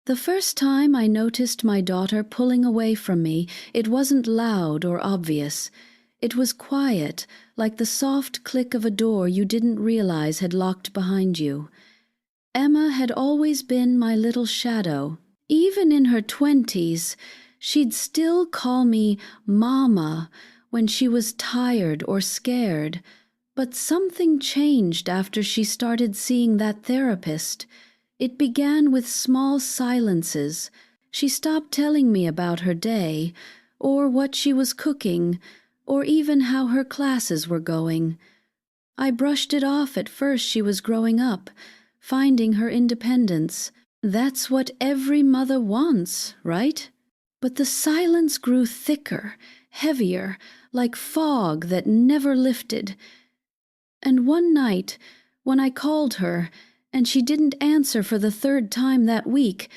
The first time I noticed my daughter pulling away from me, it wasn't loud or obvious. It was quiet, like the soft click of a door you didn't realize had locked behind you. Emma had always been my little shadow. Even in her 20s, she'd still call me Mama when she was tired or scared. But something changed after she started seeing that therapist. It began with small silences. She stopped telling me about her day, or what she was cooking, or even how her classes were going. I brushed it off at first. She was growing up, finding her independence. That's what every mother wants, right? But the silence grew thicker, heavier, like fog that never lifted. And one night, when I called her, and she didn't answer for the third time that week,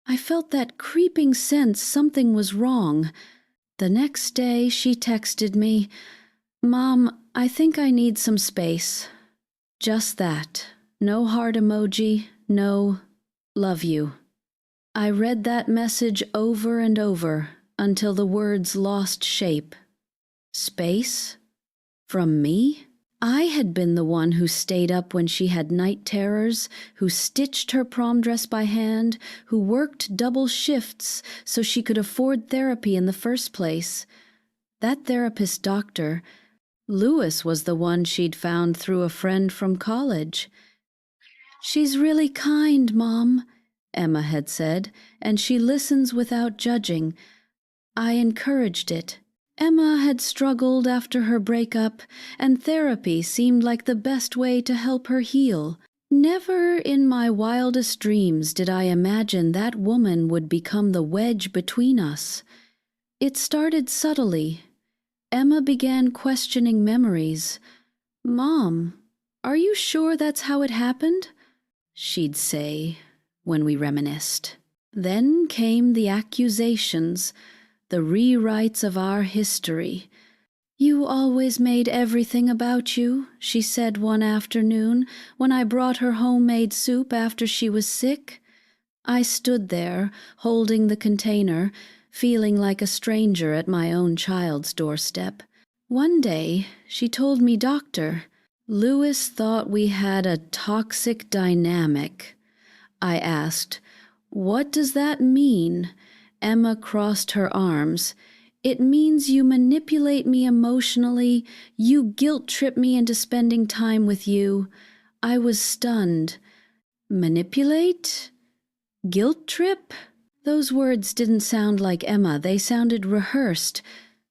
I felt that creeping sense something was wrong. The next day she texted me, "Mom, I think I need some space." Just that. No heart emoji, no "love you." I read that message over and over until the words lost shape. Space? From me? I had been the one who stayed up when she had night terrors, who stitched her prom dress by hand, who worked double shifts so she could afford therapy in the first place. That therapist doctor, Lewis, was the one she'd found through a friend from college. "She's really kind, Mom," Emma had said, "and she listens without judging." I encouraged it. Emma had struggled after her breakup, and therapy seemed like the best way to help her heal. Never in my wildest dreams did I imagine that woman would become the wedge between us. It started subtly. Emma began questioning memories. "Mom, are you sure that's how it happened?" she'd say when we reminisced. Then came the accusations, the rewrites of our history. "You always made everything about you," she said one afternoon when I brought her homemade soup after she was sick. I stood there, holding the container, feeling like a stranger at my own child's doorstep. One day, she told me, "Doctor, Lewis thought we had a toxic dynamic." I asked, "What does that mean?" Emma crossed her arms. "It means you manipulate me emotionally. You guilt-trip me into spending time with you." I was stunned. Manipulate? Guilt-trip? Those words didn't sound like Emma. They sounded rehearsed,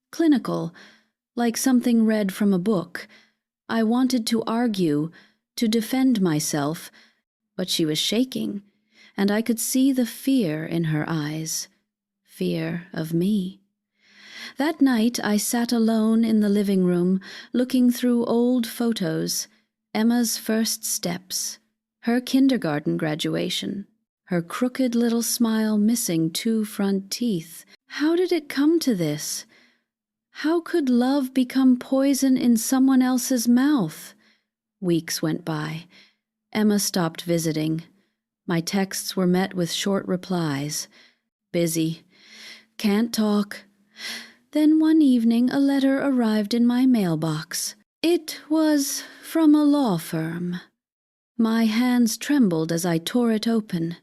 clinical, like something read from a book. I wanted to argue, to defend myself, but she was shaking, and I could see the fear in her eyes. Fear of me. That night I sat alone in the living room, looking through old photos. Emma's first steps, her kindergarten graduation, her crooked little smile missing 2 front teeth. How did it come to this? How could love become poison in someone else's mouth? Weeks went by. Emma stopped visiting. My texts were met with short replies. "Busy. Can't talk." Then one evening a letter arrived in my mailbox. It was from a law firm. My hands trembled as I tore it open.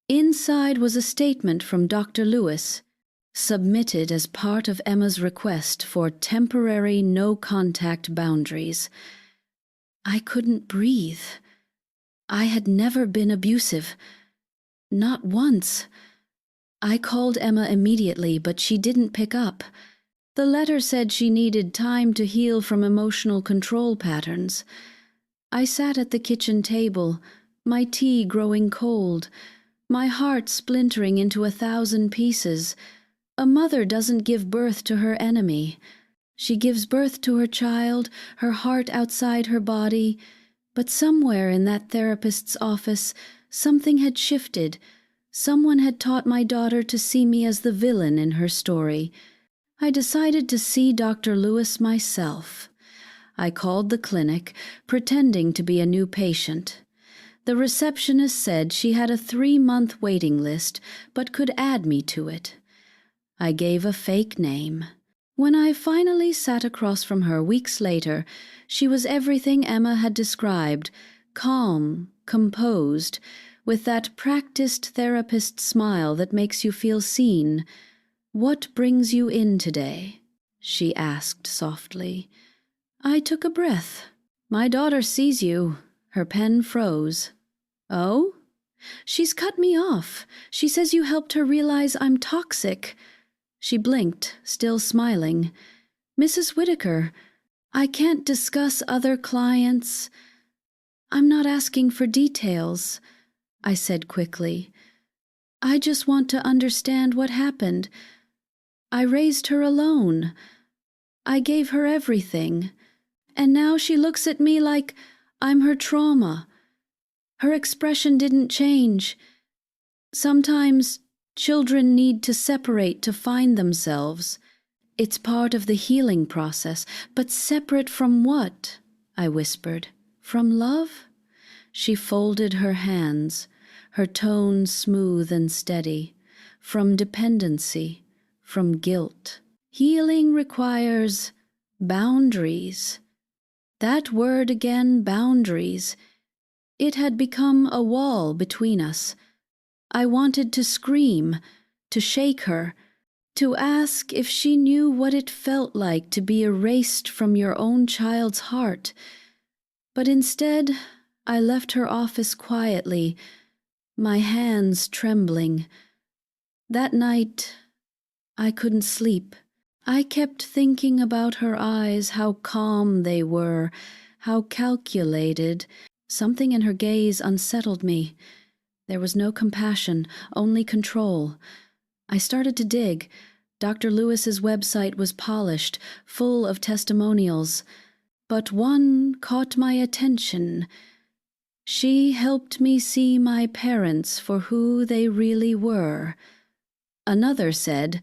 Inside was a statement from Dr. Lewis, submitted as part of Emma's request for temporary no-contact boundaries. I couldn't breathe. I had never been abusive. Not once. I called Emma immediately, but she didn't pick up. The letter said she needed time to heal from emotional control patterns. I sat at the kitchen table, my tea growing cold, my heart splintering into 1,000 pieces. A mother doesn't give birth to her enemy. She gives birth to her child, her heart outside her body. But somewhere in that therapist's office, something had shifted. Someone had taught my daughter to see me as the villain in her story. I decided to see Dr. Lewis myself. I called the clinic, pretending to be a new patient. The receptionist said she had a 3-month waiting list, but could add me to it. I gave a fake name. When I finally sat across from her weeks later, she was everything Emma had described, calm, composed, with that practiced therapist smile that makes you feel seen. "What brings you in today?" she asked softly. I took a breath. "My daughter sees you." Her pen froze. "Oh?" "She's cut me off. She says you helped her realize I'm toxic." She blinked, still smiling. "Mrs. Whitaker, I can't discuss other clients." "I'm not asking for details," I said quickly. "I just want to understand what happened. I raised her alone. I gave her everything. And now she looks at me like I'm her trauma. Her expression didn't change. Sometimes children need to separate to find themselves. It's part of the healing process. But separate from what?" I whispered. "From love?" She folded her hands, her tone smooth and steady. "From dependency, from guilt. Healing requires boundaries." That word again, boundaries. It had become a wall between us. I wanted to scream, to shake her, to ask if she knew what it felt like to be erased from your own child's heart. But instead, I left her office quietly, my hands trembling. That night, I couldn't sleep. I kept thinking about her eyes, how calm they were, how calculated. Something in her gaze unsettled me. There was no compassion, only control. I started to dig. Dr. Lewis's website was polished, full of testimonials. But one caught my attention. She helped me see my parents for who they really were. Another said,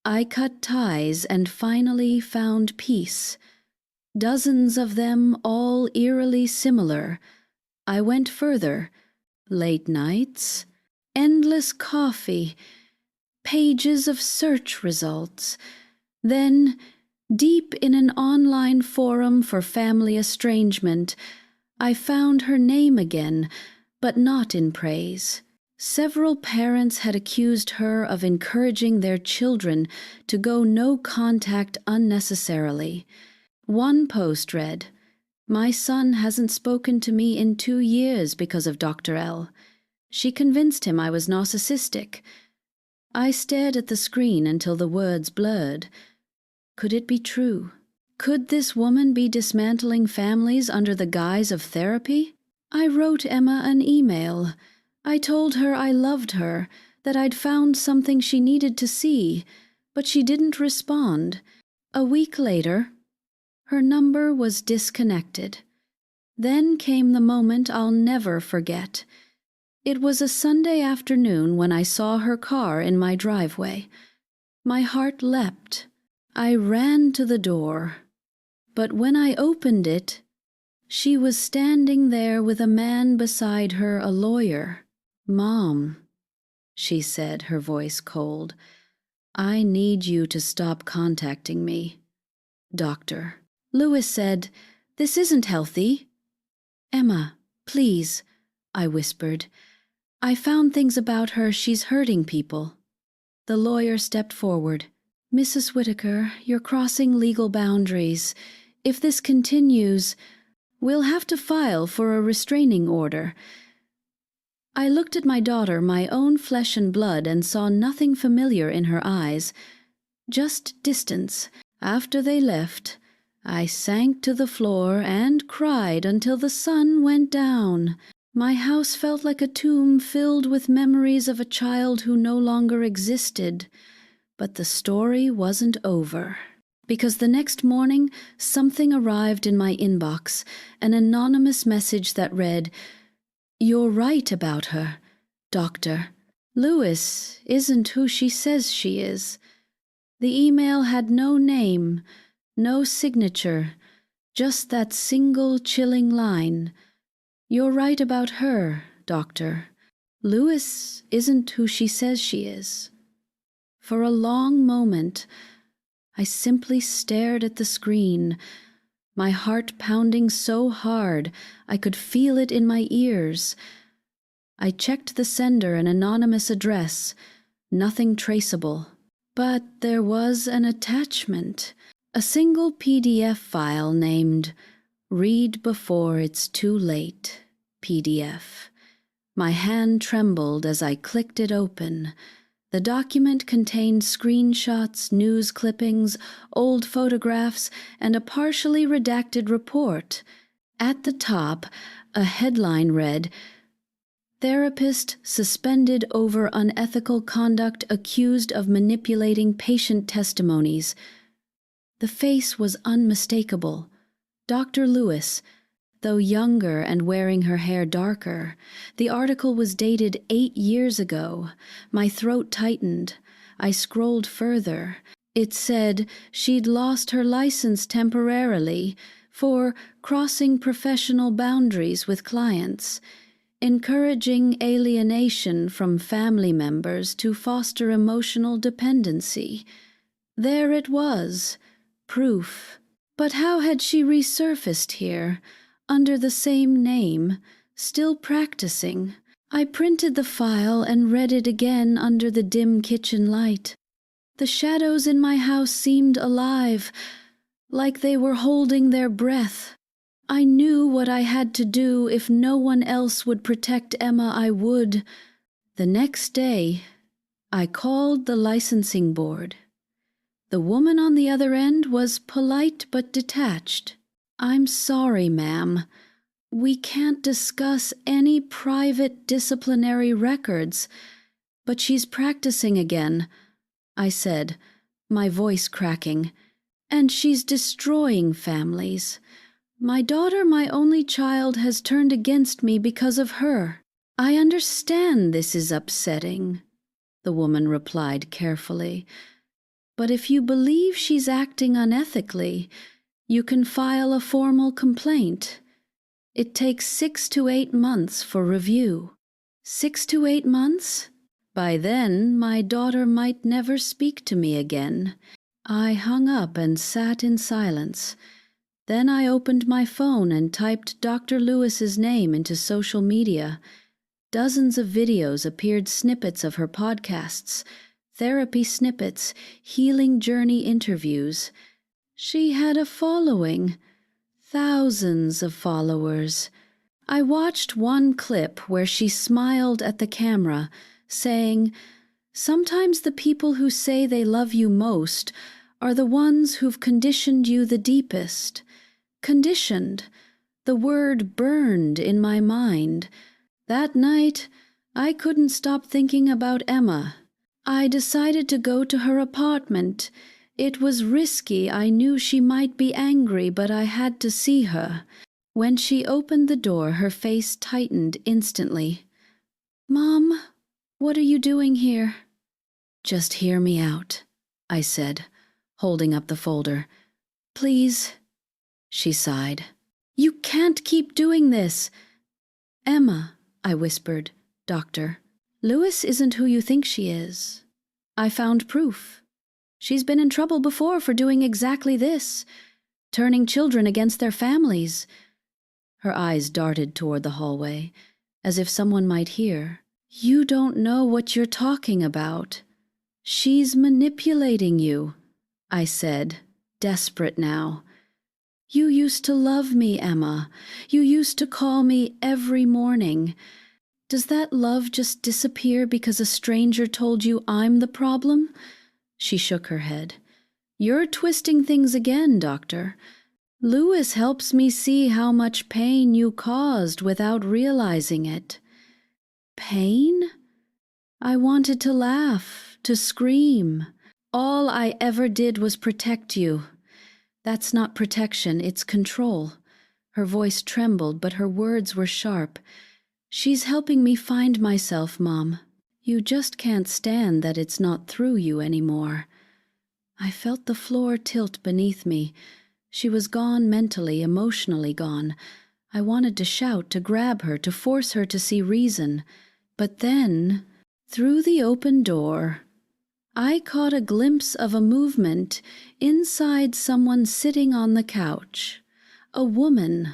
"I cut ties and finally found peace." Dozens of them, all eerily similar. I went further. Late nights, endless coffee, pages of search results. Then, deep in an online forum for family estrangement, I found her name again, but not in praise. Several parents had accused her of encouraging their children to go no contact unnecessarily. One post read, "My son hasn't spoken to me in 2 years because of Dr. L. She convinced him I was narcissistic." I stared at the screen until the words blurred. Could it be true? Could this woman be dismantling families under the guise of therapy? I wrote Emma an email. I told her I loved her, that I'd found something she needed to see, but she didn't respond. A week later, her number was disconnected. Then came the moment I'll never forget. It was a Sunday afternoon when I saw her car in my driveway. My heart leapt. I ran to the door. But when I opened it, she was standing there with a man beside her, a lawyer. "Mom," she said, her voice cold, "I need you to stop contacting me." "Doctor." Lewis said, "This isn't healthy." "Emma, please," I whispered. "I found things about her. She's hurting people." The lawyer stepped forward. "Mrs. Whitaker, you're crossing legal boundaries. If this continues, we'll have to file for a restraining order." I looked at my daughter, my own flesh and blood, and saw nothing familiar in her eyes. Just distance. After they left, I sank to the floor and cried until the sun went down. My house felt like a tomb filled with memories of a child who no longer existed. But the story wasn't over. Because the next morning, something arrived in my inbox, an anonymous message that read, "You're right about her, Doctor. Lewis isn't who she says she is." The email had no name, no signature, just that single chilling line. You're right about her, Doctor. Lewis isn't who she says she is. For a long moment, I simply stared at the screen, my heart pounding so hard I could feel it in my ears. I checked the sender, an anonymous address, nothing traceable. But there was an attachment, a single PDF file named Read Before It's Too Late, PDF. My hand trembled as I clicked it open. The document contained screenshots, news clippings, old photographs, and a partially redacted report. At the top, a headline read, "Therapist suspended over unethical conduct accused of manipulating patient testimonies." The face was unmistakable. Dr. Lewis, though younger and wearing her hair darker. The article was dated 8 years ago. My throat tightened. I scrolled further. It said she'd lost her license temporarily for crossing professional boundaries with clients, encouraging alienation from family members to foster emotional dependency. There it was, proof. But how had she resurfaced here, under the same name, still practicing? I printed the file and read it again under the dim kitchen light. The shadows in my house seemed alive, like they were holding their breath. I knew what I had to do. If no one else would protect Emma, I would. The next day, I called the licensing board. The woman on the other end was polite but detached. "I'm sorry, ma'am. We can't discuss any private disciplinary records, but she's practicing again," I said, my voice cracking. "And she's destroying families. My daughter, my only child, has turned against me because of her." "I understand this is upsetting," the woman replied carefully. "But if you believe she's acting unethically, you can file a formal complaint. It takes 6 to 8 months for review." 6 to 8 months? By then, my daughter might never speak to me again. I hung up and sat in silence. Then I opened my phone and typed Dr. Lewis's name into social media. Dozens of videos appeared, snippets of her podcasts, therapy snippets, healing journey interviews. She had a following, thousands of followers. I watched one clip where she smiled at the camera, saying, "Sometimes the people who say they love you most are the ones who've conditioned you the deepest." Conditioned. The word burned in my mind. That night, I couldn't stop thinking about Emma. I decided to go to her apartment. It was risky. I knew she might be angry, but I had to see her. When she opened the door, her face tightened instantly. "Mom, what are you doing here?" "Just hear me out," I said, holding up the folder. "Please." She sighed. "You can't keep doing this." "Emma," I whispered, "Doctor, Lewis isn't who you think she is. I found proof. She's been in trouble before for doing exactly this, turning children against their families." Her eyes darted toward the hallway, as if someone might hear. "You don't know what you're talking about. She's manipulating you," I said, desperate now. "You used to love me, Emma. You used to call me every morning. Does that love just disappear because a stranger told you I'm the problem?" She shook her head. "You're twisting things again, Doctor. Lewis helps me see how much pain you caused without realizing it." "Pain?" I wanted to laugh, to scream. "All I ever did was protect you." "That's not protection, it's control." Her voice trembled, but her words were sharp. "She's helping me find myself, Mom. You just can't stand that it's not through you anymore." I felt the floor tilt beneath me. She was gone mentally, emotionally gone. I wanted to shout, to grab her, to force her to see reason. But then, through the open door, I caught a glimpse of a movement inside someone sitting on the couch. A woman.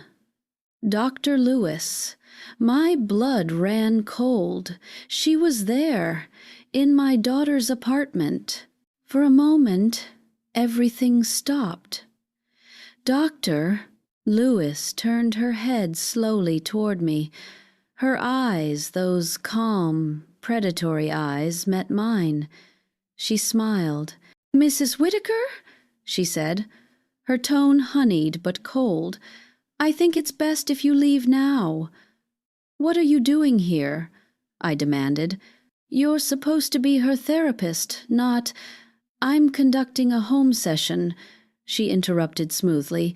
Dr. Lewis. My blood ran cold. She was there, in my daughter's apartment. For a moment, everything stopped. Dr. Lewis turned her head slowly toward me. Her eyes, those calm, predatory eyes, met mine. She smiled. "Mrs. Whitaker?" she said, her tone honeyed but cold. "I think it's best if you leave now." "What are you doing here?" I demanded. "You're supposed to be her therapist, not—" "I'm conducting a home session," she interrupted smoothly.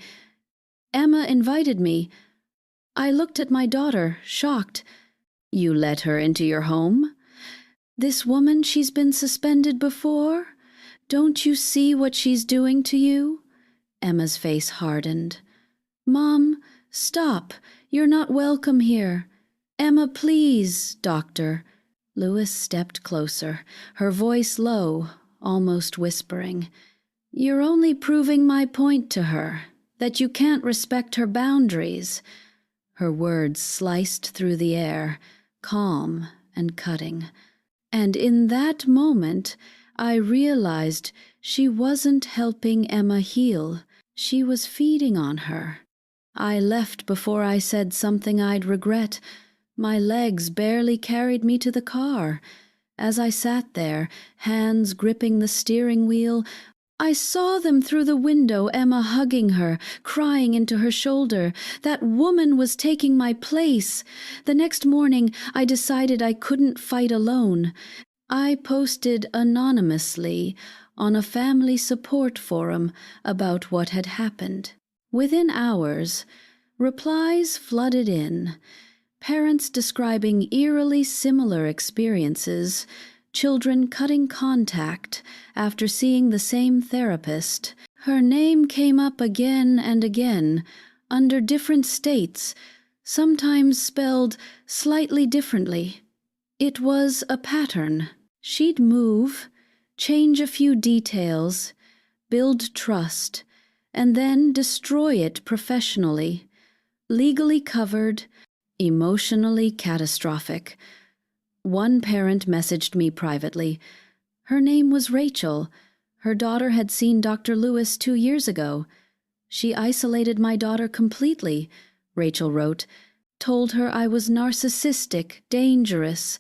"Emma invited me." I looked at my daughter, shocked. "You let her into your home?" "This woman, she's been suspended before? Don't you see what she's doing to you?" Emma's face hardened. "Mom, stop. You're not welcome here." "Emma, please, doctor." Lewis stepped closer, her voice low, almost whispering. "You're only proving my point to her, that you can't respect her boundaries." Her words sliced through the air, calm and cutting. And in that moment, I realized she wasn't helping Emma heal. She was feeding on her. I left before I said something I'd regret. My legs barely carried me to the car. As I sat there, hands gripping the steering wheel, I saw them through the window, Emma hugging her, crying into her shoulder. That woman was taking my place. The next morning, I decided I couldn't fight alone. I posted anonymously on a family support forum about what had happened. Within hours, replies flooded in. Parents describing eerily similar experiences, children cutting contact after seeing the same therapist. Her name came up again and again, under different states, sometimes spelled slightly differently. It was a pattern. She'd move, change a few details, build trust, and then destroy it professionally. Legally covered, emotionally catastrophic. One parent messaged me privately. Her name was Rachel. Her daughter had seen Dr. Lewis 2 years ago. "She isolated my daughter completely," Rachel wrote. "Told her I was narcissistic, dangerous.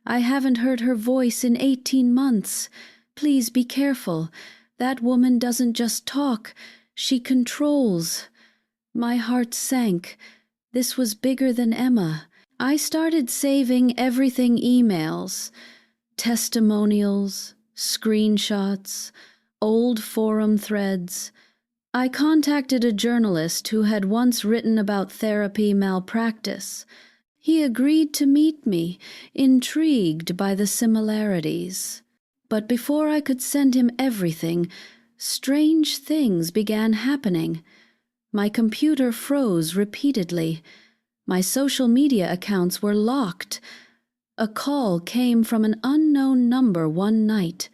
I haven't heard her voice in 18 months. Please be careful. That woman doesn't just talk. She controls." My heart sank. This was bigger than Emma. I started saving everything: emails, testimonials, screenshots, old forum threads. I contacted a journalist who had once written about therapy malpractice. He agreed to meet me, intrigued by the similarities. But before I could send him everything, strange things began happening. My computer froze repeatedly. My social media accounts were locked. A call came from an unknown number one night.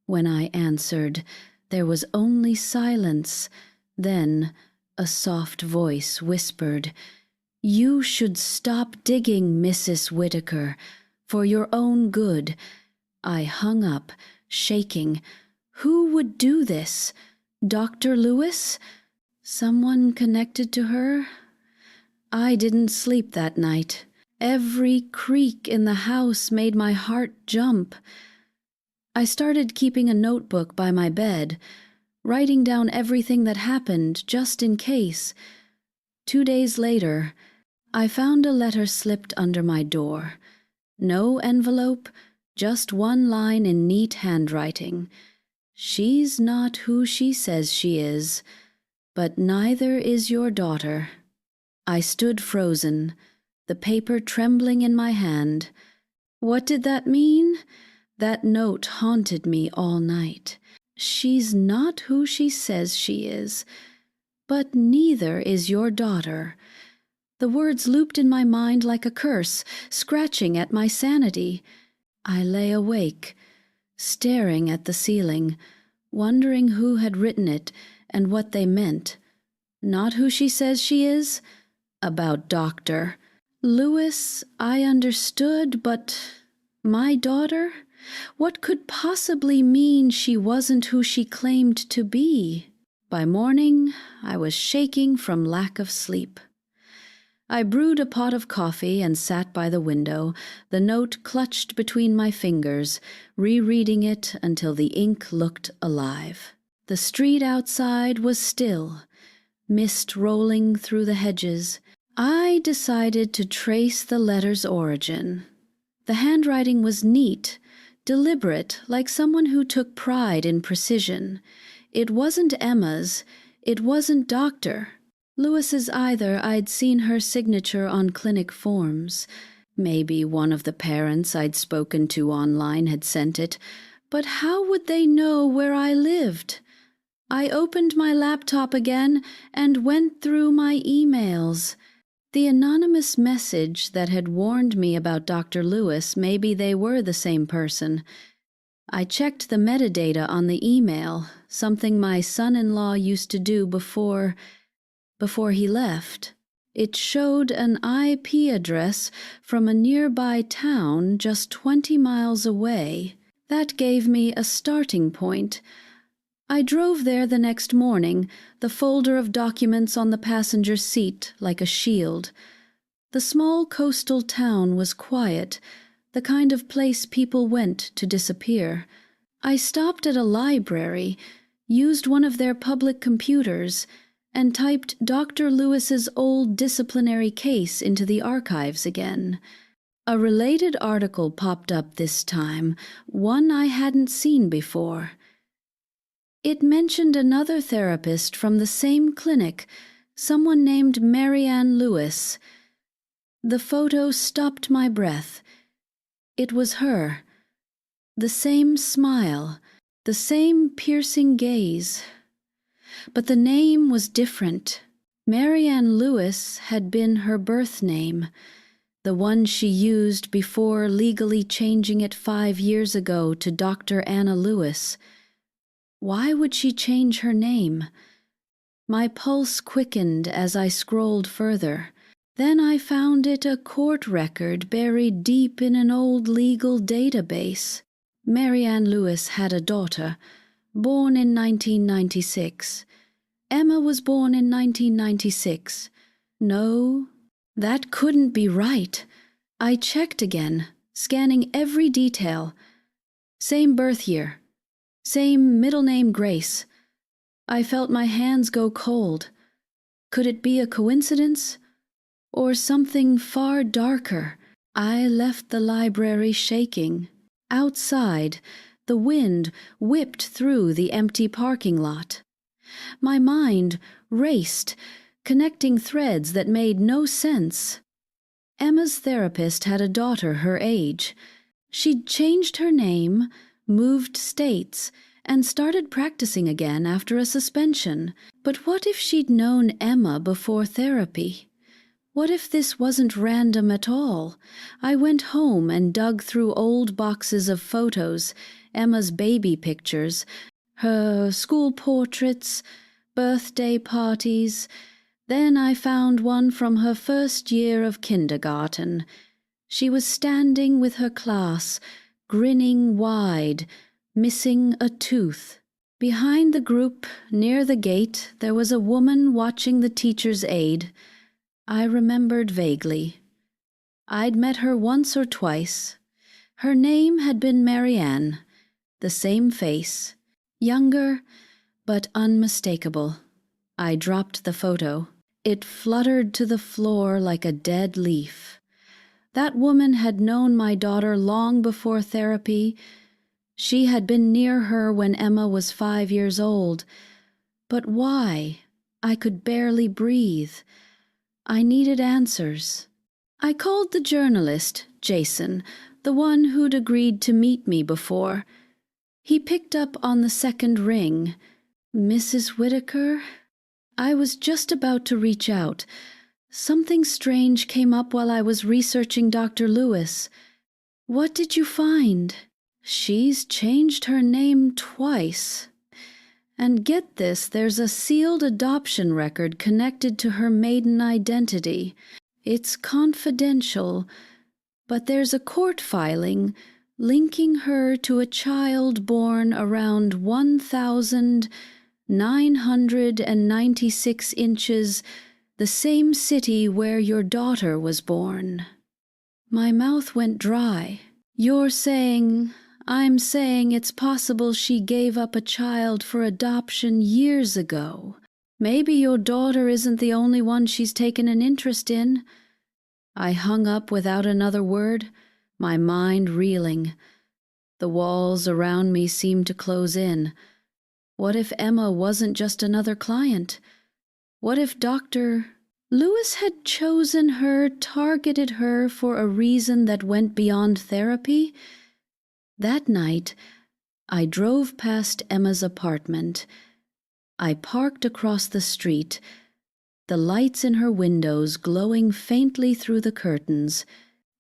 When I answered, there was only silence. Then a soft voice whispered, "You should stop digging, Mrs. Whitaker, for your own good." I hung up, shaking. Who would do this? Dr. Lewis? Someone connected to her? I didn't sleep that night. Every creak in the house made my heart jump. I started keeping a notebook by my bed, writing down everything that happened just in case. 2 days later, I found a letter slipped under my door. No envelope, just one line in neat handwriting. "She's not who she says she is, but neither is your daughter." I stood frozen, the paper trembling in my hand. What did that mean? That note haunted me all night. "She's not who she says she is, but neither is your daughter." The words looped in my mind like a curse, scratching at my sanity. I lay awake, staring at the ceiling, wondering who had written it and what they meant. Not who she says she is? About Dr. Lewis, I understood, but my daughter? What could possibly mean she wasn't who she claimed to be? By morning, I was shaking from lack of sleep. I brewed a pot of coffee and sat by the window, the note clutched between my fingers, rereading it until the ink looked alive. The street outside was still, mist rolling through the hedges. I decided to trace the letter's origin. The handwriting was neat, deliberate, like someone who took pride in precision. It wasn't Emma's, it wasn't Dr. Lewis's either. I'd seen her signature on clinic forms. Maybe one of the parents I'd spoken to online had sent it, but how would they know where I lived? I opened my laptop again and went through my emails. The anonymous message that had warned me about Dr. Lewis, maybe they were the same person. I checked the metadata on the email, something my son-in-law used to do before he left. It showed an IP address from a nearby town just 20 miles away. That gave me a starting point. I drove there the next morning, the folder of documents on the passenger seat like a shield. The small coastal town was quiet, the kind of place people went to disappear. I stopped at a library, used one of their public computers, and typed Dr. Lewis's old disciplinary case into the archives again. A related article popped up this time, one I hadn't seen before. It mentioned another therapist from the same clinic, someone named Marianne Lewis. The photo stopped my breath. It was her. The same smile, the same piercing gaze. But the name was different. Marianne Lewis had been her birth name, the one she used before legally changing it 5 years ago to Dr. Anna Lewis. Why would she change her name? My pulse quickened as I scrolled further. Then I found it a court record buried deep in an old legal database. Marianne Lewis had a daughter, born in 1996. Emma was born in 1996. No, that couldn't be right. I checked again, scanning every detail. Same birth year. Same middle name Grace. I felt my hands go cold. Could it be a coincidence? Or something far darker? I left the library shaking. Outside, the wind whipped through the empty parking lot. My mind raced, connecting threads that made no sense. Emma's therapist had a daughter her age. She'd changed her name, moved states, and started practicing again after a suspension. But what if she'd known Emma before therapy? What if this wasn't random at all? I went home and dug through old boxes of photos, Emma's baby pictures, her school portraits, birthday parties. Then I found one from her first year of kindergarten. She was standing with her class, grinning wide, missing a tooth. Behind the group, near the gate, there was a woman watching the teacher's aide. I remembered vaguely. I'd met her once or twice. Her name had been Marianne, the same face, younger but unmistakable. I dropped the photo. It fluttered to the floor like a dead leaf. That woman had known my daughter long before therapy. She had been near her when Emma was 5 years old. But why? I could barely breathe. I needed answers. I called the journalist, Jason, the one who'd agreed to meet me before. He picked up on the second ring. Mrs. Whitaker? I was just about to reach out. Something strange came up while I was researching Dr. Lewis. What did you find? She's changed her name twice. And get this, there's a sealed adoption record connected to her maiden identity. It's confidential, but there's a court filing linking her to a child born around 1,996 inches, the same city where your daughter was born. My mouth went dry. I'm saying it's possible she gave up a child for adoption years ago. Maybe your daughter isn't the only one she's taken an interest in. I hung up without another word, my mind reeling. The walls around me seemed to close in. What if Emma wasn't just another client? What if Dr. Lewis had chosen her, targeted her for a reason that went beyond therapy? That night, I drove past Emma's apartment. I parked across the street, the lights in her windows glowing faintly through the curtains.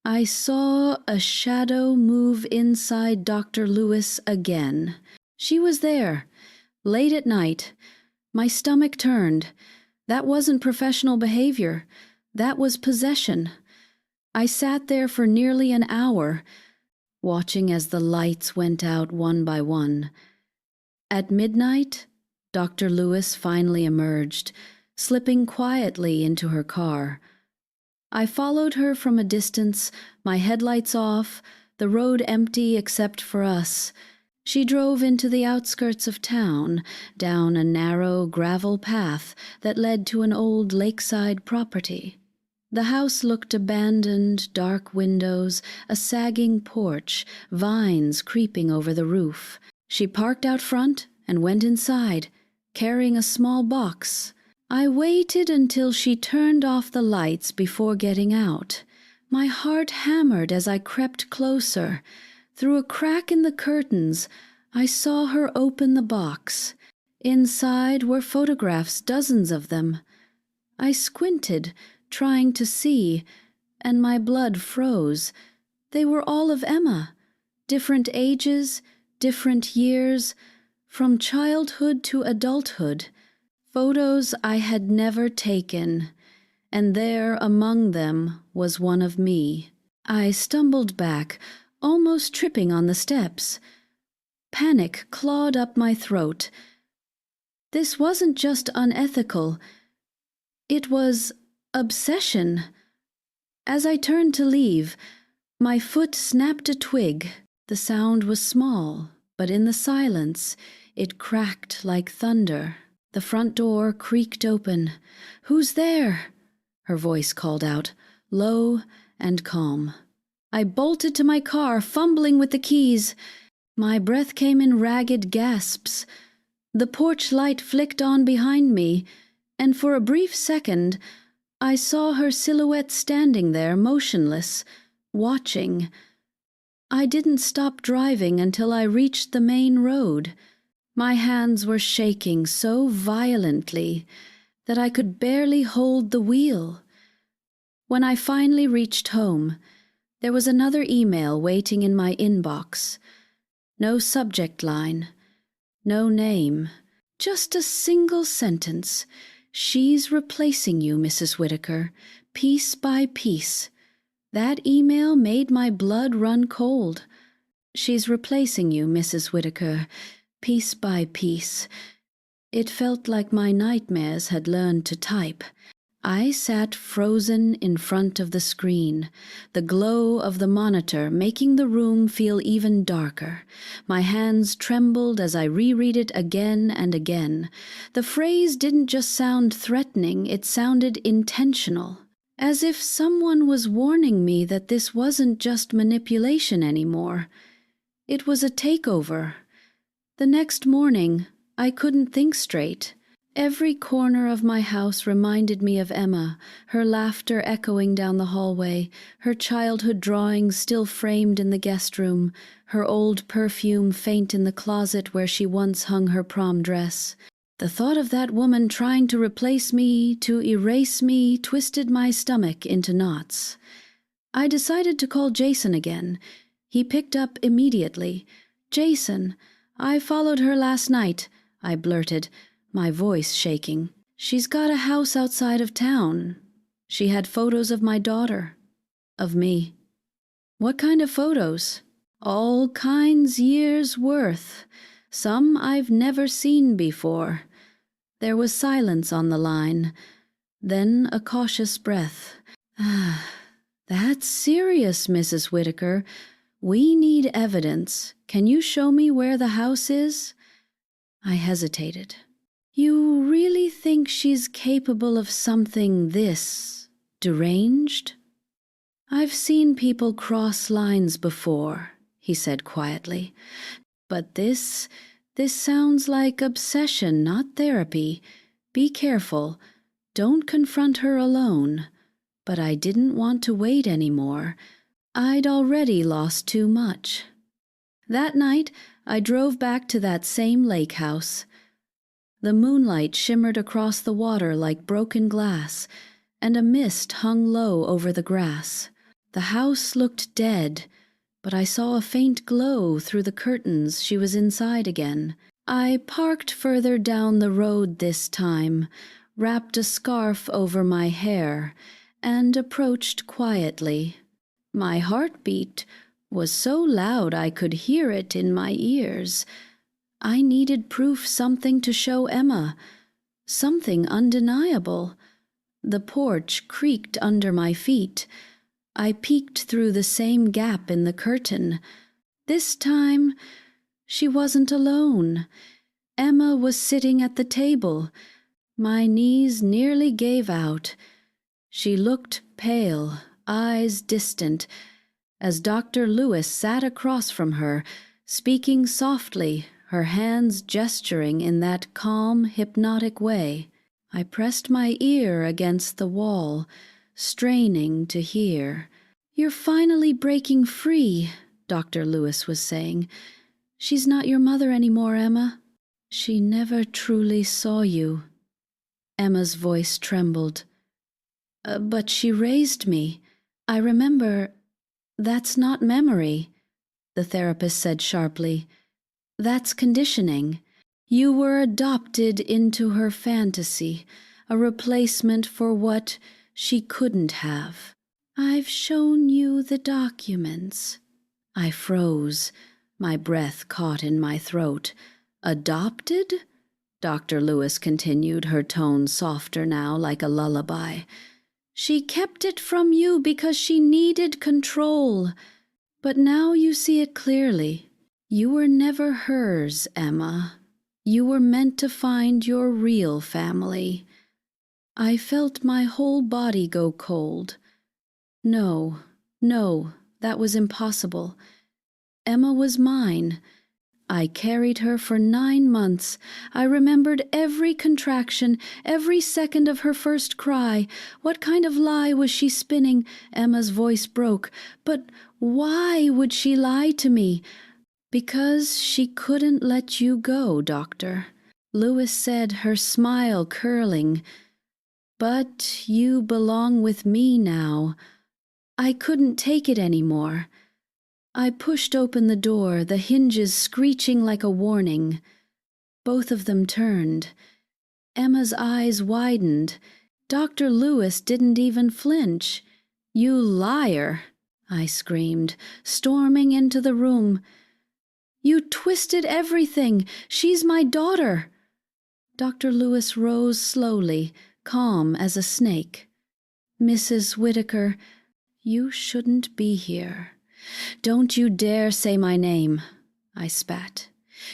I saw a shadow move inside Dr. Lewis again. She was there, late at night. My stomach turned. That wasn't professional behavior. That was possession. I sat there for nearly an hour, watching as the lights went out one by one. At midnight, Dr. Lewis finally emerged, slipping quietly into her car. I followed her from a distance, my headlights off, the road empty except for us. She drove into the outskirts of town, down a narrow gravel path that led to an old lakeside property. The house looked abandoned, dark windows, a sagging porch, vines creeping over the roof. She parked out front and went inside, carrying a small box. I waited until she turned off the lights before getting out. My heart hammered as I crept closer. Through a crack in the curtains, I saw her open the box. Inside were photographs, dozens of them. I squinted, trying to see, and my blood froze. They were all of Emma, different ages, different years, from childhood to adulthood. Photos I had never taken, and there among them was one of me. I stumbled back, almost tripping on the steps. Panic clawed up my throat. This wasn't just unethical. It was obsession. As I turned to leave, my foot snapped a twig. The sound was small, but in the silence, it cracked like thunder. The front door creaked open. "Who's there?" her voice called out, low and calm. I bolted to my car, fumbling with the keys. My breath came in ragged gasps. The porch light flicked on behind me, and for a brief second, I saw her silhouette standing there, motionless, watching. I didn't stop driving until I reached the main road. My hands were shaking so violently that I could barely hold the wheel. When I finally reached home, there was another email waiting in my inbox. No subject line, no name, just a single sentence. "She's replacing you, Mrs. Whitaker, piece by piece." That email made my blood run cold. "She's replacing you, Mrs. Whitaker, piece by piece." It felt like my nightmares had learned to type. I sat frozen in front of the screen, the glow of the monitor making the room feel even darker. My hands trembled as I reread it again and again. The phrase didn't just sound threatening, it sounded intentional. As if someone was warning me that this wasn't just manipulation anymore. It was a takeover. The next morning, I couldn't think straight. Every corner of my house reminded me of Emma, her laughter echoing down the hallway, her childhood drawings still framed in the guest room, her old perfume faint in the closet where she once hung her prom dress. The thought of that woman trying to replace me, to erase me, twisted my stomach into knots. I decided to call Jason again. He picked up immediately. "Jason, I followed her last night," I blurted, my voice shaking. "She's got a house outside of town. She had photos of my daughter, of me." "What kind of photos?" "All kinds, years' worth. Some I've never seen before." There was silence on the line, then a cautious breath. "That's serious, Mrs. Whitaker. We need evidence. Can you show me where the house is?" I hesitated. "You really think she's capable of something this deranged?" "I've seen people cross lines before," he said quietly. "But this sounds like obsession, not therapy. Be careful. Don't confront her alone." But I didn't want to wait anymore. I'd already lost too much. That night, I drove back to that same lake house. The moonlight shimmered across the water like broken glass, and a mist hung low over the grass. The house looked dead, but I saw a faint glow through the curtains. She was inside again. I parked further down the road this time, wrapped a scarf over my hair, and approached quietly. My heartbeat was so loud I could hear it in my ears. I needed proof, something to show Emma, something undeniable. The porch creaked under my feet. I peeked through the same gap in the curtain. This time, she wasn't alone. Emma was sitting at the table. My knees nearly gave out. She looked pale, eyes distant, as Dr. Lewis sat across from her, speaking softly, her hands gesturing in that calm, hypnotic way. I pressed my ear against the wall, straining to hear. "You're finally breaking free," Dr. Lewis was saying. "She's not your mother anymore, Emma. She never truly saw you." Emma's voice trembled. But she raised me. I remember." "That's not memory," the therapist said sharply. "That's conditioning. You were adopted into her fantasy, a replacement for what she couldn't have. I've shown you the documents." I froze, my breath caught in my throat. "Adopted?" Dr. Lewis continued, her tone softer now, like a lullaby. "She kept it from you because she needed control. But now you see it clearly. You were never hers, Emma. You were meant to find your real family." I felt my whole body go cold. No, that was impossible. Emma was mine. I carried her for 9 months. I remembered every contraction, every second of her first cry. What kind of lie was she spinning? Emma's voice broke. But why would she lie to me? "Because she couldn't let you go, Doctor," Lewis said, her smile curling. "But you belong with me now." I couldn't take it anymore. I pushed open the door, the hinges screeching like a warning. Both of them turned. Emma's eyes widened. Dr. Lewis didn't even flinch. "You liar!" I screamed, storming into the room. "You twisted everything! She's my daughter!" Dr. Lewis rose slowly, calm as a snake. "Mrs. Whitaker, you shouldn't be here." "Don't you dare say my name," I spat.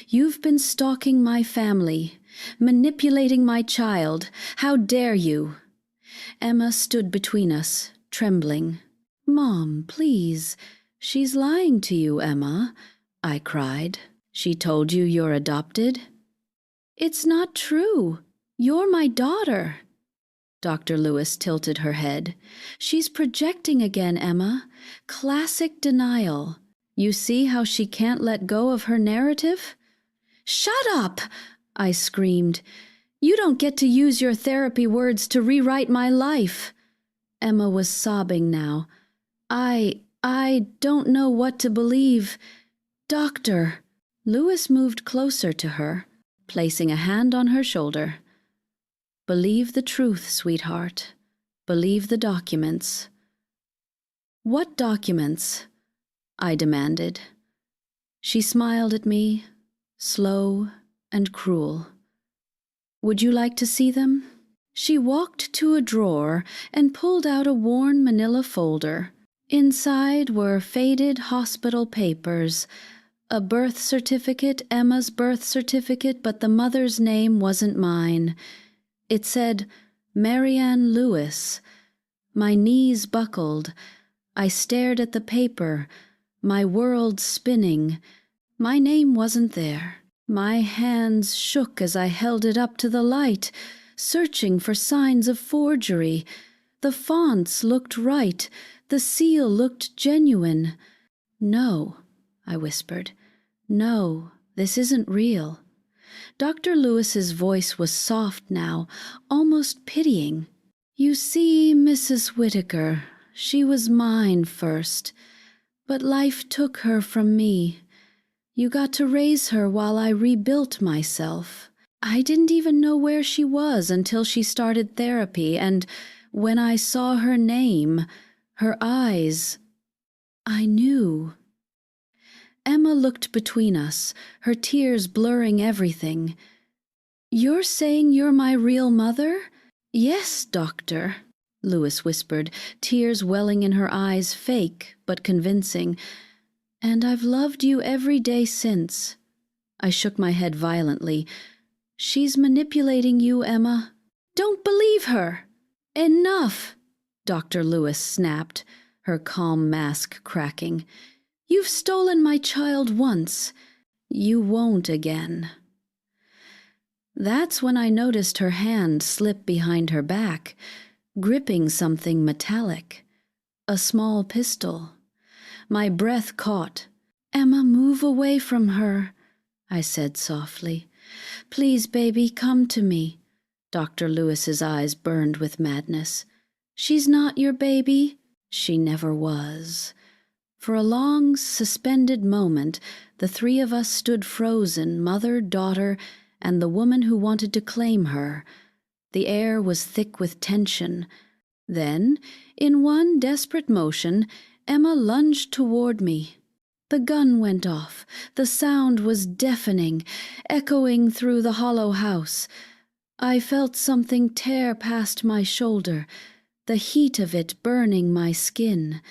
"You've been stalking my family, manipulating my child. How dare you?" Emma stood between us, trembling. "Mom, please. She's lying to you, Emma," I cried. "She told you you're adopted?" "It's not true. You're my daughter." Dr. Lewis tilted her head. "She's projecting again, Emma. Classic denial. You see how she can't let go of her narrative?" "Shut up!" I screamed. You don't get to use your therapy words to rewrite my life. Emma was sobbing now. I don't know what to believe. Doctor. Lewis moved closer to her, placing a hand on her shoulder. Believe the truth, sweetheart. Believe the documents. What documents? I demanded. She smiled at me, slow and cruel. Would you like to see them? She walked to a drawer and pulled out a worn manila folder. Inside were faded hospital papers, a birth certificate, Emma's birth certificate, but the mother's name wasn't mine. It said, Marianne Lewis. My knees buckled. I stared at the paper, my world spinning. My name wasn't there. My hands shook as I held it up to the light, searching for signs of forgery. The fonts looked right. The seal looked genuine. No, I whispered. No, this isn't real. Dr. Lewis's voice was soft now, almost pitying. You see, Mrs. Whittaker, she was mine first, but life took her from me. You got to raise her while I rebuilt myself. I didn't even know where she was until she started therapy, and when I saw her name, her eyes, I knew. Emma looked between us, her tears blurring everything. You're saying you're my real mother? Yes, doctor, Lewis whispered, tears welling in her eyes, fake but convincing. And I've loved you every day since. I shook my head violently. She's manipulating you, Emma. Don't believe her. Enough, Dr. Lewis snapped, her calm mask cracking. You've stolen my child once. You won't again. That's when I noticed her hand slip behind her back, gripping something metallic. A small pistol. My breath caught. Emma, move away from her, I said softly. Please, baby, come to me. Dr. Lewis's eyes burned with madness. She's not your baby. She never was. For a long, suspended moment, the three of us stood frozen, mother, daughter, and the woman who wanted to claim her. The air was thick with tension. Then, in one desperate motion, Emma lunged toward me. The gun went off. The sound was deafening, echoing through the hollow house. I felt something tear past my shoulder, the heat of it burning my skin.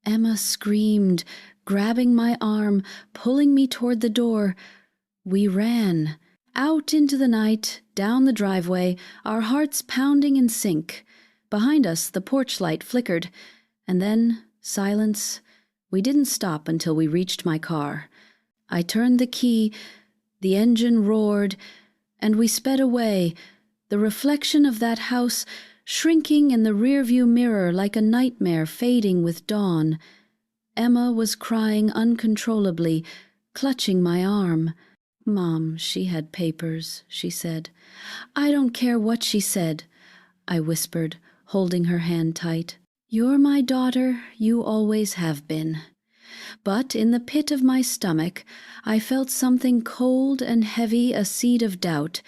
Emma screamed, grabbing my arm, pulling me toward the door. We ran, out into the night, down the driveway, our hearts pounding in sync. Behind us, the porch light flickered, and then silence. We didn't stop until we reached my car. I turned the key, the engine roared, and we sped away, the reflection of that house shrinking in the rearview mirror like a nightmare fading with dawn. Emma was crying uncontrollably, clutching my arm. Mom, she had papers, she said. I don't care what she said, I whispered, holding her hand tight. You're my daughter, you always have been. But in the pit of my stomach, I felt something cold and heavy, a seed of doubt,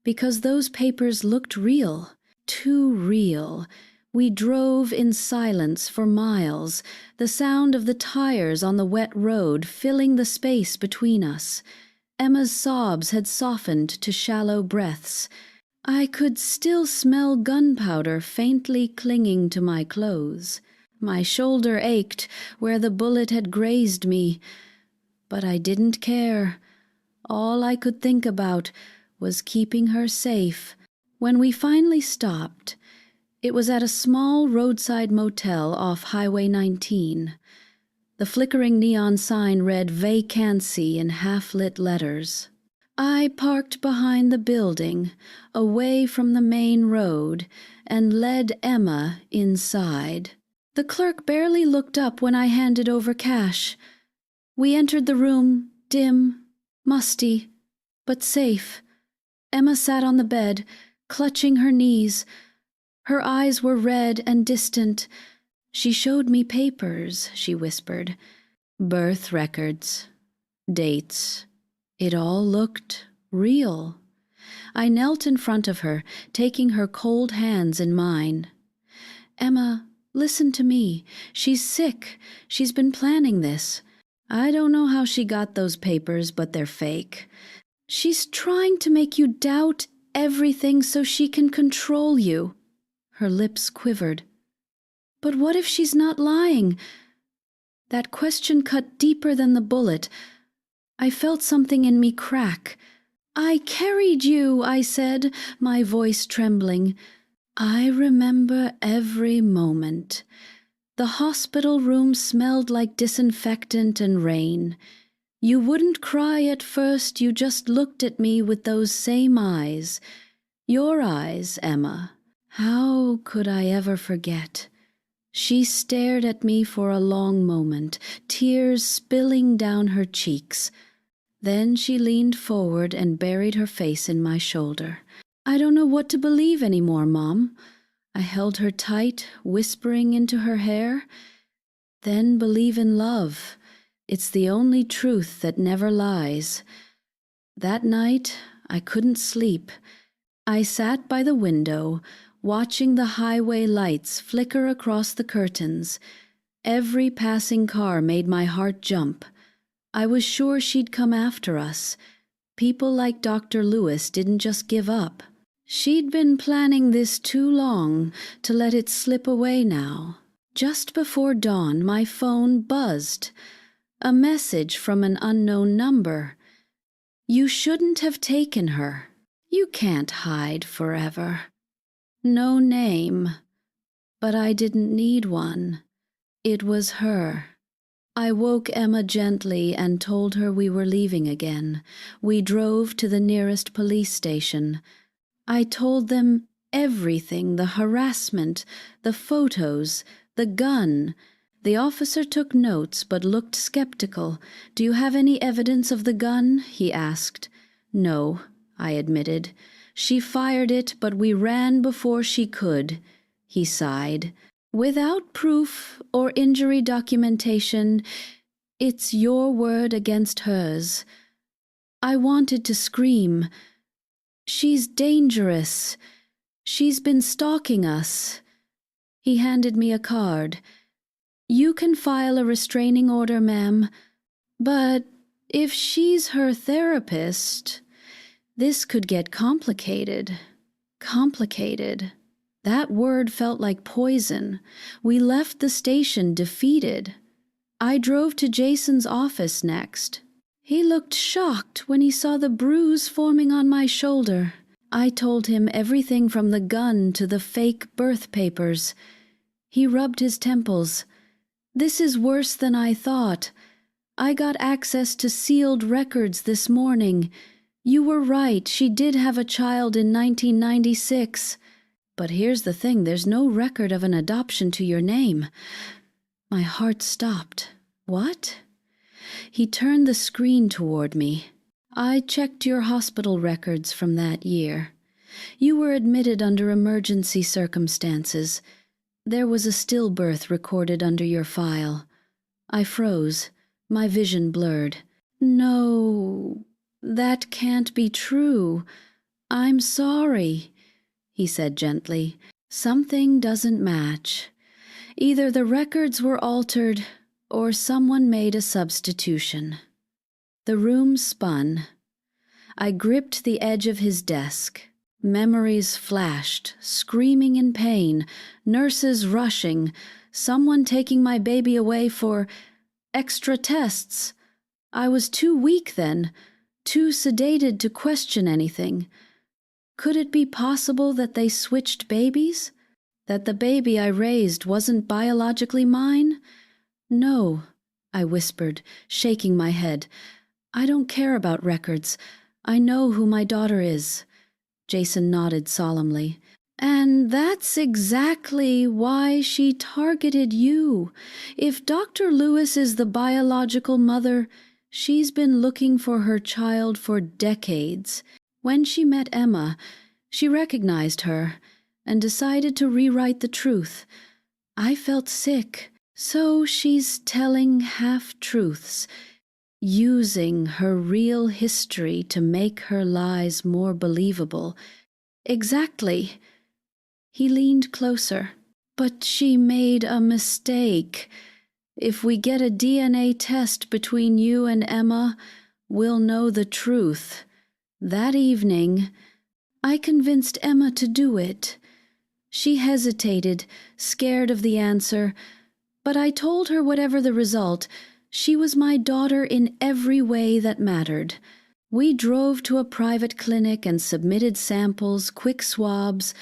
because those papers looked real, too real. We drove in silence for miles, the sound of the tires on the wet road filling the space between us. Emma's sobs had softened to shallow breaths. I could still smell gunpowder faintly clinging to my clothes. My shoulder ached where the bullet had grazed me, but I didn't care. All I could think about was keeping her safe. When we finally stopped, it was at a small roadside motel off Highway 19. The flickering neon sign read vacancy in half-lit letters. I parked behind the building, away from the main road, and led Emma inside. The clerk barely looked up when I handed over cash. We entered the room, dim, musty, but safe. Emma sat on the bed, clutching her knees. Her eyes were red and distant. She showed me papers, she whispered. Birth records, dates. It all looked real. I knelt in front of her, taking her cold hands in mine. Emma, listen to me. She's sick. She's been planning this. I don't know how she got those papers, but they're fake. She's trying to make you doubt everything so she can control you. Her lips quivered. But what if she's not lying? That question cut deeper than the bullet. I felt something in me crack. I carried you, I said, my voice trembling. I remember every moment. The hospital room smelled like disinfectant and rain. You wouldn't cry at first, you just looked at me with those same eyes. Your eyes, Emma. How could I ever forget? She stared at me for a long moment, tears spilling down her cheeks. Then she leaned forward and buried her face in my shoulder. I don't know what to believe anymore, Mom. I held her tight, whispering into her hair. Then believe in love. It's the only truth that never lies. That night, I couldn't sleep. I sat by the window, watching the highway lights flicker across the curtains. Every passing car made my heart jump. I was sure she'd come after us. People like Dr. Lewis didn't just give up. She'd been planning this too long to let it slip away now. Just before dawn, my phone buzzed. A message from an unknown number. You shouldn't have taken her. You can't hide forever. No name. But I didn't need one. It was her. I woke Emma gently and told her we were leaving again. We drove to the nearest police station. I told them everything, the harassment, the photos, the gun. The officer took notes but looked skeptical. Do you have any evidence of the gun? He asked. No, I admitted. She fired it, but we ran before she could. He sighed. Without proof or injury documentation, it's your word against hers. I wanted to scream. She's dangerous. She's been stalking us. He handed me a card. You can file a restraining order, ma'am. But if she's her therapist, this could get complicated. Complicated. That word felt like poison. We left the station defeated. I drove to Jason's office next. He looked shocked when he saw the bruise forming on my shoulder. I told him everything from the gun to the fake birth papers. He rubbed his temples. This is worse than I thought. I got access to sealed records this morning. You were right, she did have a child in 1996. But here's the thing, there's no record of an adoption to your name. My heart stopped. What? He turned the screen toward me. I checked your hospital records from that year. You were admitted under emergency circumstances. There was a stillbirth recorded under your file. I froze. My vision blurred. No, that can't be true. I'm sorry, he said gently. Something doesn't match. Either the records were altered, or someone made a substitution. The room spun. I gripped the edge of his desk. Memories flashed, screaming in pain, nurses rushing, someone taking my baby away for extra tests. I was too weak then, too sedated to question anything. Could it be possible that they switched babies? That the baby I raised wasn't biologically mine? No, I whispered, shaking my head. I don't care about records. I know who my daughter is. Jason nodded solemnly. And that's exactly why she targeted you. If Dr. Lewis is the biological mother, she's been looking for her child for decades. When she met Emma, she recognized her and decided to rewrite the truth. I felt sick. So she's telling half-truths, using her real history to make her lies more believable. Exactly. He leaned closer. But she made a mistake. If we get a DNA test between you and Emma, we'll know the truth. That evening, I convinced Emma to do it. She hesitated, scared of the answer, but I told her whatever the result, she was my daughter in every way that mattered. We drove to a private clinic and submitted samples, quick swabs,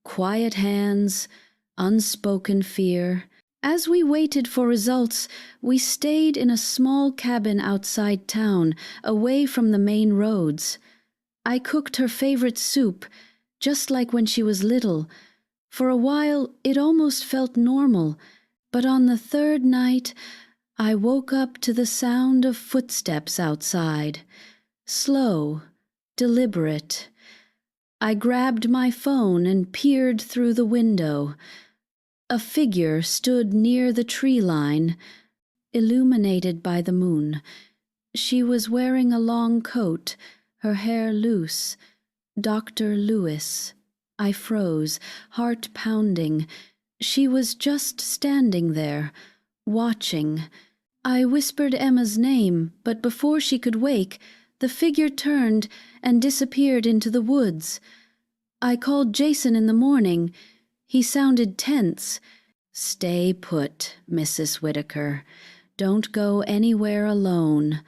quiet hands, unspoken fear. As we waited for results, we stayed in a small cabin outside town, away from the main roads. I cooked her favorite soup, just like when she was little. For a while, it almost felt normal, but on the third night, I woke up to the sound of footsteps outside. Slow, deliberate. I grabbed my phone and peered through the window. A figure stood near the tree line, illuminated by the moon. She was wearing a long coat, her hair loose. Dr. Lewis. I froze, heart pounding. She was just standing there, watching. I whispered Emma's name, but before she could wake, the figure turned and disappeared into the woods. I called Jason in the morning. He sounded tense. "Stay put, Mrs. Whitaker. Don't go anywhere alone.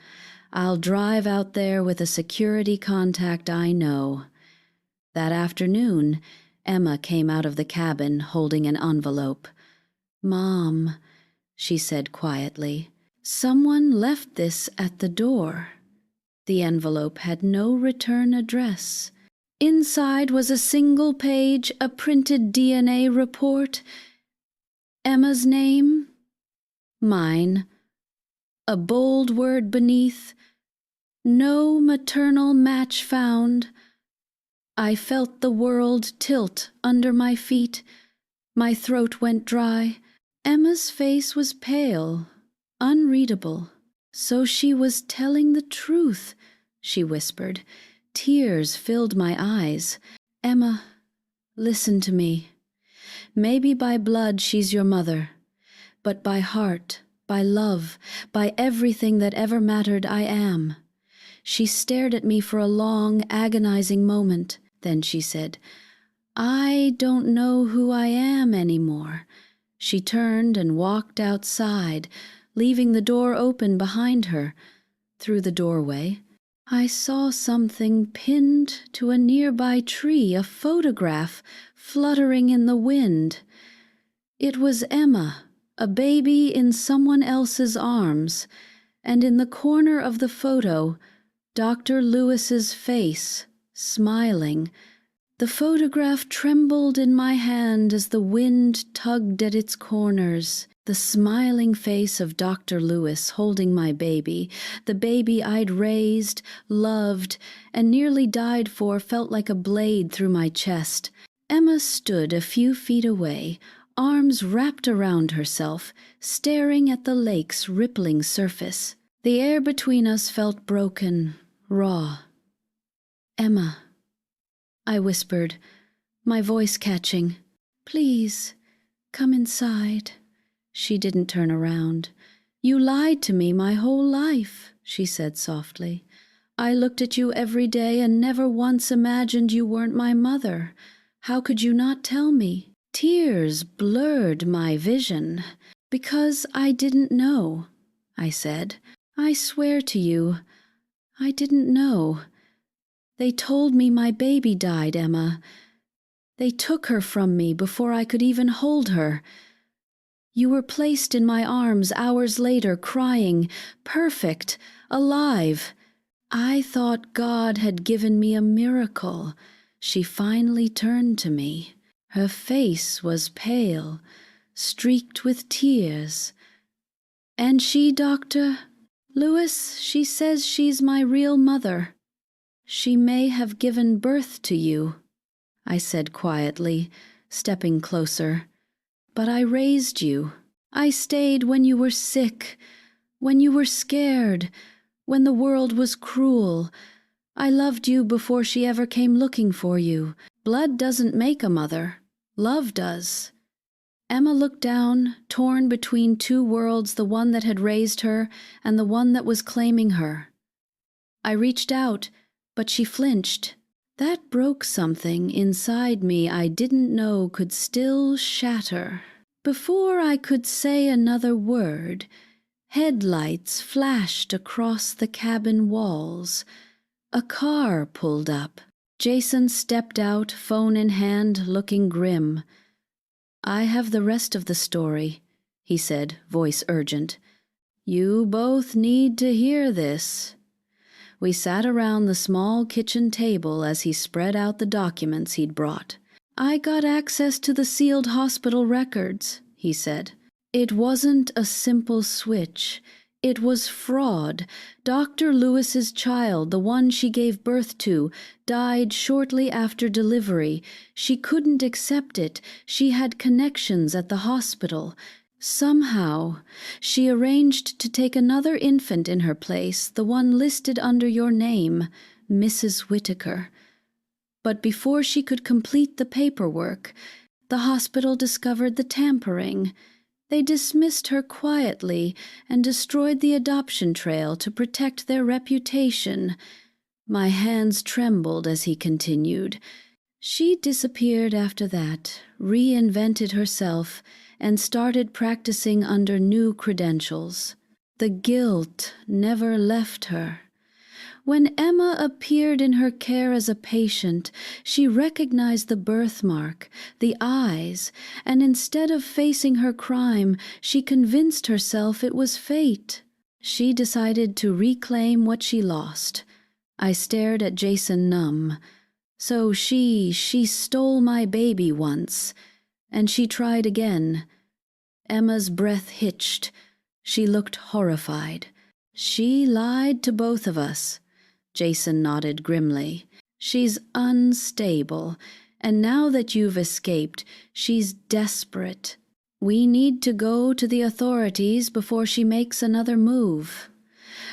I'll drive out there with a security contact I know." That afternoon, Emma came out of the cabin holding an envelope. "Mom," she said quietly, "someone left this at the door." The envelope had no return address. Inside was a single page, a printed DNA report. Emma's name, mine, a bold word beneath, "No maternal match found." I felt the world tilt under my feet. My throat went dry. Emma's face was pale, unreadable. "So she was telling the truth," she whispered. Tears filled my eyes. "Emma, listen to me. Maybe by blood she's your mother, but by heart, by love, by everything that ever mattered, I am." She stared at me for a long, agonizing moment. Then she said, "I don't know who I am anymore." She turned and walked outside, leaving the door open behind her. Through the doorway, I saw something pinned to a nearby tree, a photograph fluttering in the wind. It was Emma, a baby in someone else's arms, and in the corner of the photo, Dr. Lewis's face, smiling. The photograph trembled in my hand as the wind tugged at its corners. The smiling face of Dr. Lewis holding my baby, the baby I'd raised, loved, and nearly died for, felt like a blade through my chest. Emma stood a few feet away, arms wrapped around herself, staring at the lake's rippling surface. The air between us felt broken, raw. "Emma," I whispered, my voice catching, "please, come inside." She didn't turn around. "You lied to me my whole life," she said softly. "I looked at you every day and never once imagined you weren't my mother. How could you not tell me?" Tears blurred my vision. "Because I didn't know," I said. "I swear to you, I didn't know. They told me my baby died, Emma. They took her from me before I could even hold her. You were placed in my arms hours later, crying, perfect, alive. I thought God had given me a miracle." She finally turned to me. Her face was pale, streaked with tears. "And she, Dr. Lewis, she says she's my real mother." She may have given birth to you, I said quietly, stepping closer. But I raised you. I stayed when you were sick, when you were scared, when the world was cruel. I loved you before she ever came looking for you. Blood doesn't make a mother. Love does. Emma looked down, torn between two worlds, the one that had raised her and the one that was claiming her. I reached out, but she flinched. That broke something inside me I didn't know could still shatter. Before I could say another word, headlights flashed across the cabin walls. A car pulled up. Jason stepped out, phone in hand, looking grim. I have the rest of the story, he said, voice urgent. You both need to hear this. We sat around the small kitchen table as he spread out the documents he'd brought. I got access to the sealed hospital records, he said. It wasn't a simple switch. It was fraud. Dr. Lewis's child, the one she gave birth to, died shortly after delivery. She couldn't accept it. She had connections at the hospital. Somehow, she arranged to take another infant in her place, the one listed under your name, Mrs. Whitaker. But before she could complete the paperwork, the hospital discovered the tampering. They dismissed her quietly and destroyed the adoption trail to protect their reputation. My hands trembled as he continued. She disappeared after that, reinvented herself, and started practicing under new credentials. The guilt never left her. When Emma appeared in her care as a patient, she recognized the birthmark, the eyes, and instead of facing her crime, she convinced herself it was fate. She decided to reclaim what she lost. I stared at Jason numb. So she stole my baby once, and she tried again. Emma's breath hitched. She looked horrified. She lied to both of us. Jason nodded grimly. She's unstable, and now that you've escaped, she's desperate. We need to go to the authorities before she makes another move.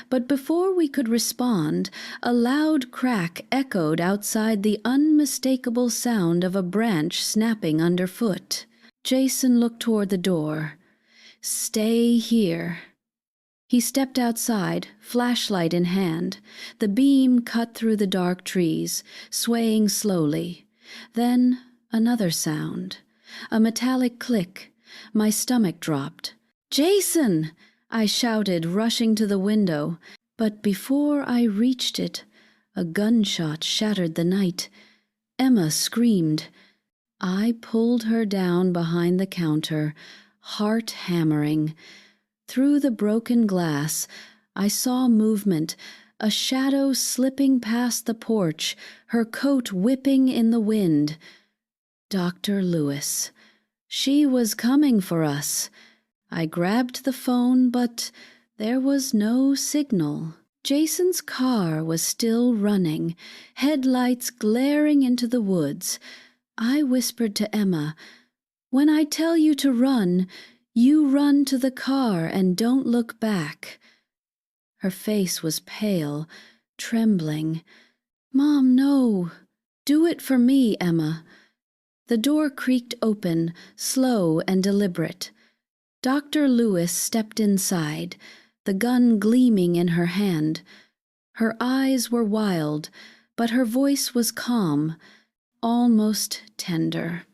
But before we could respond, a loud crack echoed outside, the unmistakable sound of a branch snapping underfoot. Jason looked toward the door. Stay here. He stepped outside, flashlight in hand. The beam cut through the dark trees, swaying slowly. Then another sound. A metallic click. My stomach dropped. "Jason!" I shouted, rushing to the window. But before I reached it, a gunshot shattered the night. Emma screamed. I pulled her down behind the counter, heart hammering. Through the broken glass, I saw movement, a shadow slipping past the porch, her coat whipping in the wind. Dr. Lewis. She was coming for us. I grabbed the phone, but there was no signal. Jason's car was still running, headlights glaring into the woods. I whispered to Emma, "When I tell you to run, you run to the car and don't look back." Her face was pale, trembling. "Mom, no. Do it for me, Emma." The door creaked open, slow and deliberate. Dr. Lewis stepped inside, the gun gleaming in her hand. Her eyes were wild, but her voice was calm, almost tender.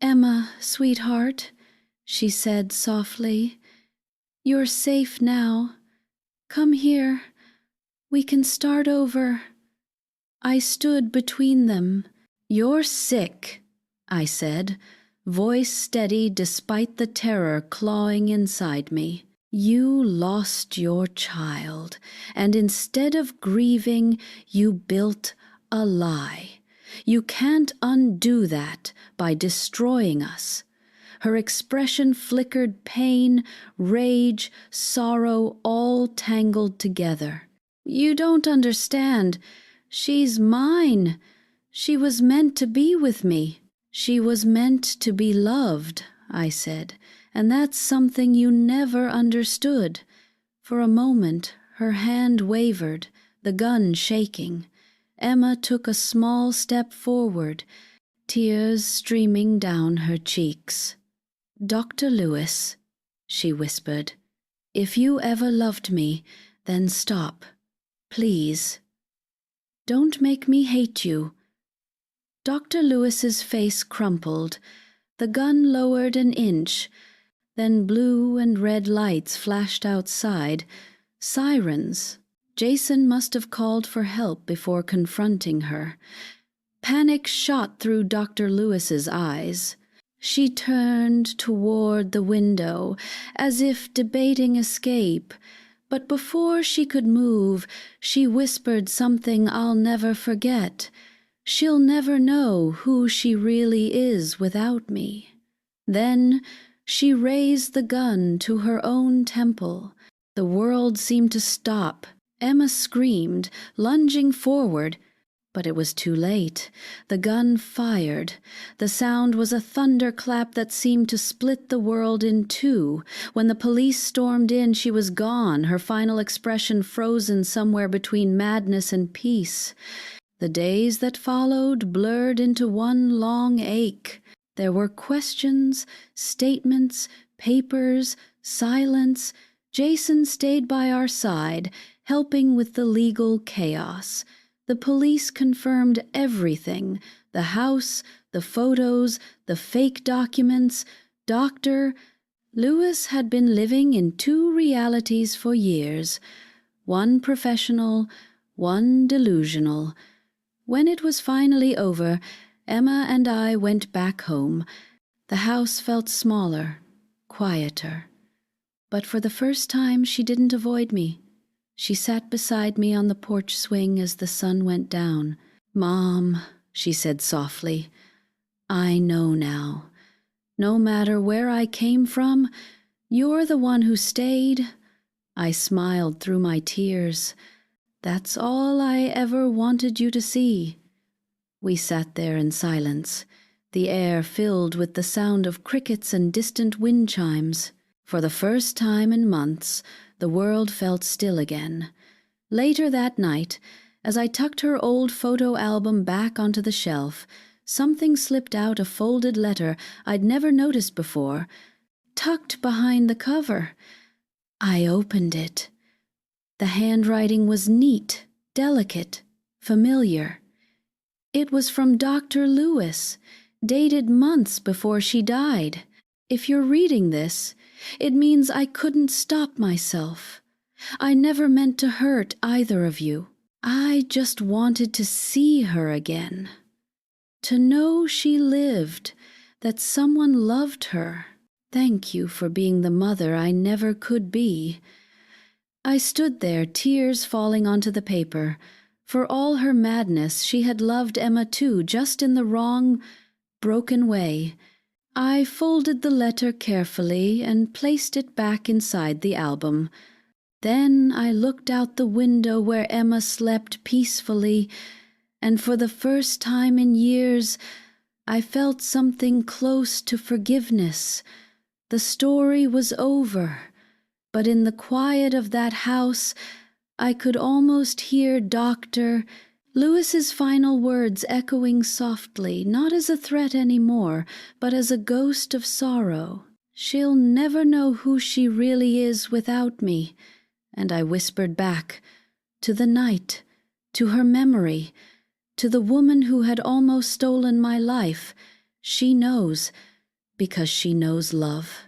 "Emma, sweetheart," she said softly, "you're safe now. Come here. We can start over." I stood between them. "You're sick," I said, voice steady despite the terror clawing inside me. "You lost your child, and instead of grieving, you built a lie. You can't undo that by destroying us." Her expression flickered, pain, rage, sorrow, all tangled together. "You don't understand. She's mine. She was meant to be with me. She was meant to be loved, I said, and that's something you never understood. For a moment, her hand wavered, the gun shaking. Emma took a small step forward, tears streaming down her cheeks. "Dr. Lewis," she whispered, "if you ever loved me, then stop. Please. Don't make me hate you." Dr. Lewis's face crumpled. The gun lowered an inch. Then blue and red lights flashed outside. Sirens. Jason must have called for help before confronting her. Panic shot through Dr. Lewis's eyes. She turned toward the window, as if debating escape. But before she could move, she whispered something I'll never forget. She'll never know who she really is without me. Then she raised the gun to her own temple. The world seemed to stop. Emma screamed, lunging forward, but it was too late. The gun fired. The sound was a thunderclap that seemed to split the world in two. When the police stormed in, she was gone, her final expression frozen somewhere between madness and peace. The days that followed blurred into one long ache. There were questions, statements, papers, silence. Jason stayed by our side, helping with the legal chaos. The police confirmed everything: the house, the photos, the fake documents. Dr. Lewis had been living in two realities for years, one professional, one delusional. When it was finally over, Emma and I went back home. The house felt smaller, quieter. But for the first time, she didn't avoid me. She sat beside me on the porch swing as the sun went down. "Mom," she said softly, "I know now. No matter where I came from, you're the one who stayed." I smiled through my tears. "That's all I ever wanted you to see." We sat there in silence, the air filled with the sound of crickets and distant wind chimes. For the first time in months, the world felt still again. Later that night, as I tucked her old photo album back onto the shelf, something slipped out a folded letter I'd never noticed before, tucked behind the cover. I opened it. The handwriting was neat, delicate, familiar. It was from Dr. Lewis, dated months before she died. If you're reading this, it means I couldn't stop myself. I never meant to hurt either of you. I just wanted to see her again. To know she lived, that someone loved her. Thank you for being the mother I never could be. I stood there, tears falling onto the paper. For all her madness, she had loved Emma too, just in the wrong, broken way. I folded the letter carefully and placed it back inside the album. Then I looked out the window where Emma slept peacefully, and for the first time in years, I felt something close to forgiveness. The story was over, but in the quiet of that house, I could almost hear Dr. Lewis's final words echoing softly, not as a threat anymore, but as a ghost of sorrow. "She'll never know who she really is without me." And I whispered back, to the night, to her memory, to the woman who had almost stolen my life. She knows, because she knows love.